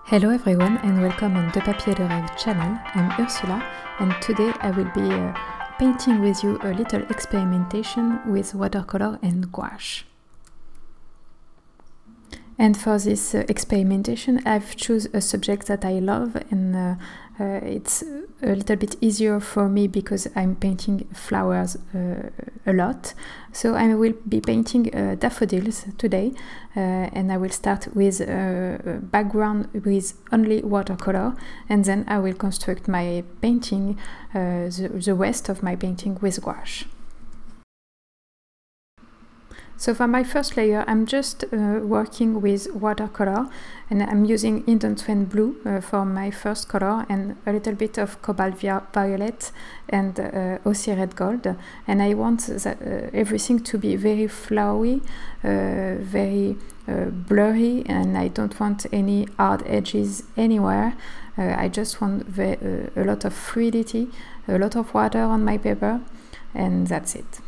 Hello everyone and welcome on the Papier de Rêve channel. I'm Ursula and today I will be painting with you a little experimentation with watercolor and gouache. And for this experimentation I've chosen a subject that I love, and it's a little bit easier for me because I'm painting flowers a lot. So I will be painting daffodils today, and I will start with a background with only watercolor, and then I will construct my painting, the rest of my painting with gouache. So for my first layer, I'm just working with watercolor, and I'm using Indanthrene blue for my first color, and a little bit of Cobalt violet and Aussie red gold. And I want everything to be very flowy, very blurry, and I don't want any hard edges anywhere. I just want a lot of fluidity, a lot of water on my paper, and that's it.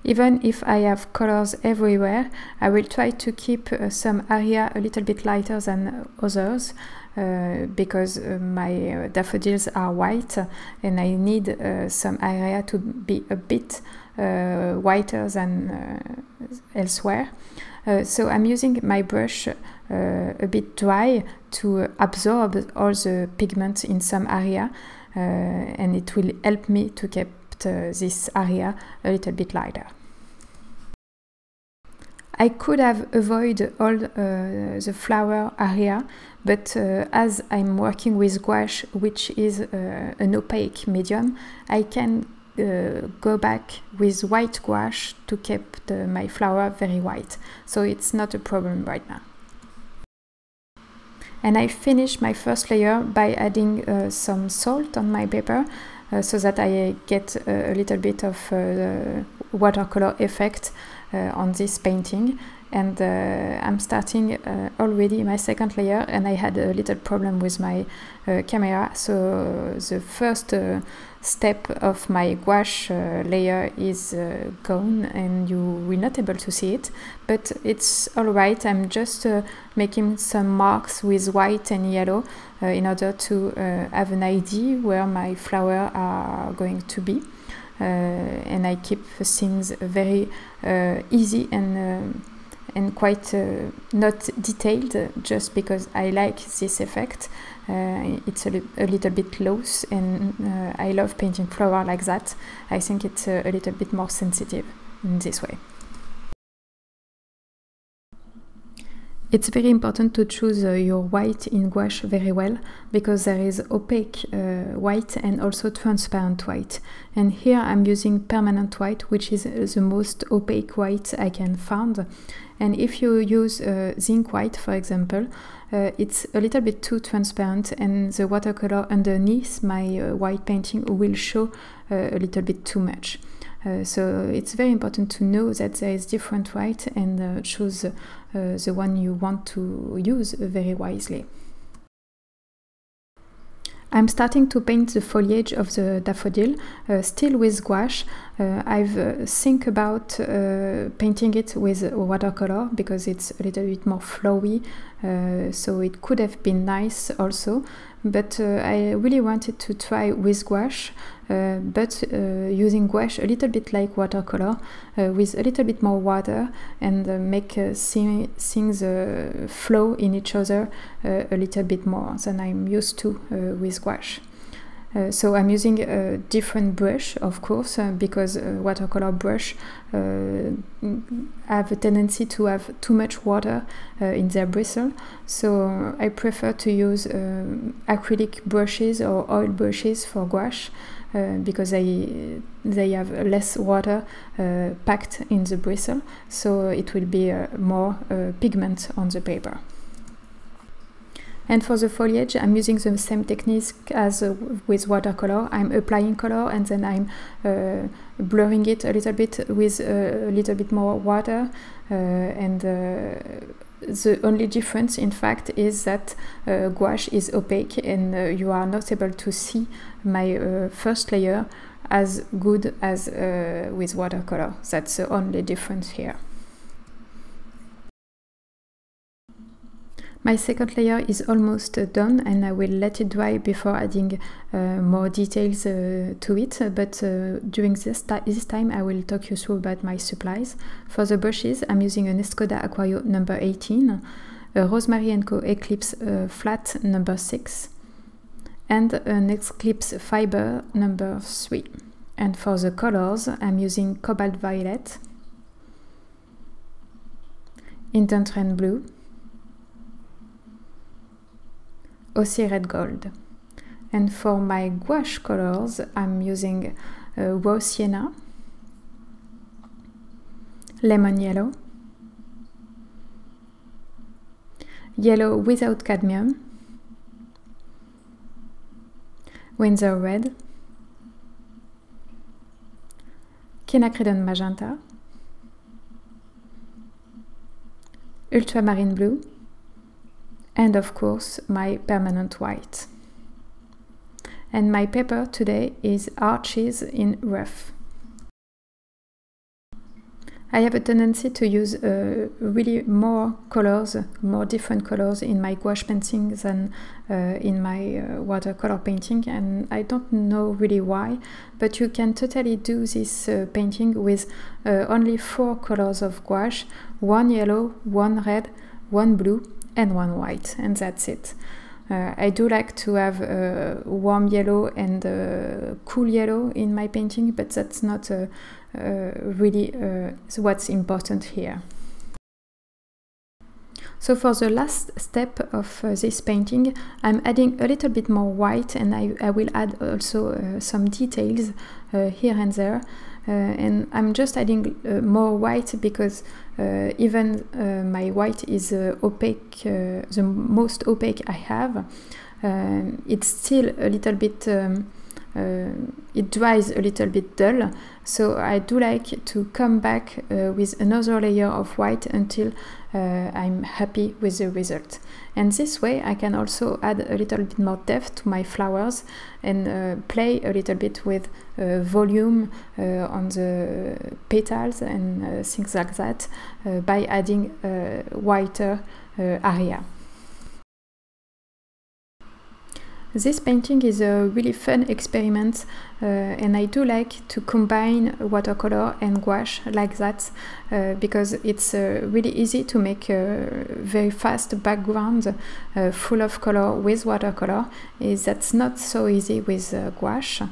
Even if I have colors everywhere, I will try to keep some area a little bit lighter than others, because my daffodils are white and I need some area to be a bit whiter than elsewhere. So I'm using my brush a bit dry to absorb all the pigment in some area, and it will help me to keep this area a little bit lighter. I could have avoided all the flower area, but as I'm working with gouache, which is an opaque medium, I can go back with white gouache to keep my flower very white. So it's not a problem right now. And I finished my first layer by adding some salt on my paper, so that I get a little bit of watercolor effect on this painting. And I'm starting already my second layer, and I had a little problem with my camera, so the first step of my gouache layer is gone and you will not able to see it, but it's alright. I'm just making some marks with white and yellow in order to have an idea where my flowers are going to be, and I keep things very easy and quite not detailed, just because I like this effect. It's a little bit loose, and I love painting flower like that. I think it's a little bit more sensitive in this way. It's very important to choose your white in gouache very well, because there is opaque white and also transparent white. And here I'm using permanent white, which is the most opaque white I can find. And if you use zinc white, for example, it's a little bit too transparent, and the watercolor underneath my white painting will show a little bit too much. So it's very important to know that there is different white, and choose the one you want to use very wisely. I'm starting to paint the foliage of the daffodil, still with gouache. I've think about painting it with watercolor because it's a little bit more flowy, so it could have been nice also, but I really wanted to try with gouache, but using gouache a little bit like watercolor, with a little bit more water, and make things flow in each other a little bit more than I'm used to with gouache. So I'm using a different brush, of course, because watercolor brush have a tendency to have too much water in their bristle. So I prefer to use acrylic brushes or oil brushes for gouache, because they have less water packed in the bristle, so it will be more pigment on the paper. And for the foliage, I'm using the same technique as with watercolor. I'm applying color, and then I'm blurring it a little bit with a little bit more water, and the only difference, in fact, is that gouache is opaque, and you are not able to see my first layer as good as with watercolor. That's the only difference here. My second layer is almost done, and I will let it dry before adding more details to it, but during this time I will talk you through about my supplies. For the brushes, I'm using an Escoda Aquario number 18, a Rosemary Co Eclipse flat number 6, and an Eclipse fiber number 3. And for the colors, I'm using Cobalt Violet, Indanthrene Blue, Aussie Red Gold. And for my gouache colors, I'm using raw sienna, lemon yellow, yellow without cadmium, Winsor red, Quinacridone magenta, Ultramarine blue, and of course my permanent white. And my paper today is Arches in rough. I have a tendency to use really more colors, more different colors in my gouache painting than in my watercolor painting, and I don't know really why, but you can totally do this painting with only 4 colors of gouache, 1 yellow, 1 red, 1 blue and 1 white, and that's it. I do like to have warm yellow and cool yellow in my painting, but that's not really what's important here. So for the last step of this painting, I'm adding a little bit more white, and I will add also some details here and there. And I'm just adding more white because even my white is opaque, the most opaque I have. It's still a little bit, it dries a little bit dull, so I do like to come back with another layer of white until I'm happy with the result. And this way I can also add a little bit more depth to my flowers and play a little bit with volume on the petals and things like that by adding a whiter area. This painting is a really fun experiment, and I do like to combine watercolor and gouache like that because it's really easy to make a very fast background full of color with watercolor. That's not so easy with gouache.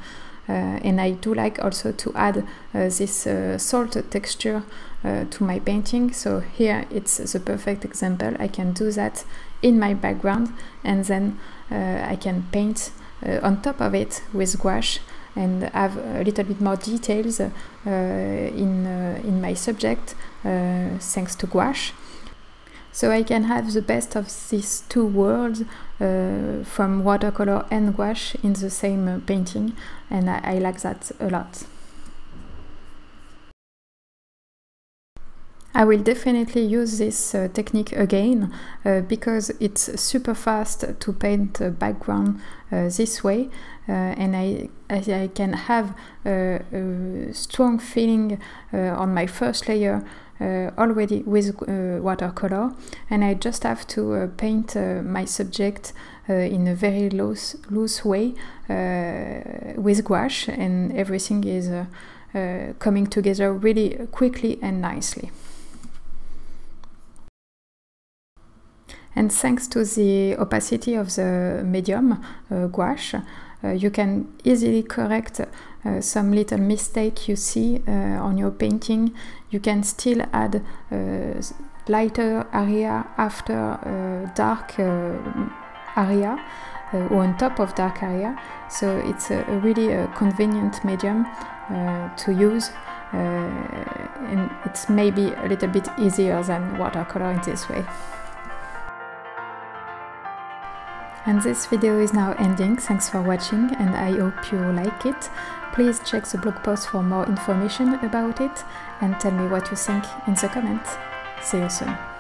And I do like also to add this salt texture to my painting. So here it's the perfect example. I can do that in my background, and then I can paint on top of it with gouache and have a little bit more details in my subject thanks to gouache. So I can have the best of these two worlds from watercolor and gouache in the same painting, and I like that a lot. I will definitely use this technique again because it's super fast to paint a background this way, and I can have a strong feeling on my first layer already with watercolor, and I just have to paint my subject in a very loose way with gouache, and everything is coming together really quickly and nicely. And thanks to the opacity of the medium gouache, you can easily correct some little mistake you see on your painting. You can still add lighter area after dark area or on top of dark area. So it's a really convenient medium to use, and it's maybe a little bit easier than watercolor in this way. And this video is now ending. Thanks for watching, and I hope you like it. Please check the blog post for more information about it and tell me what you think in the comments. See you soon.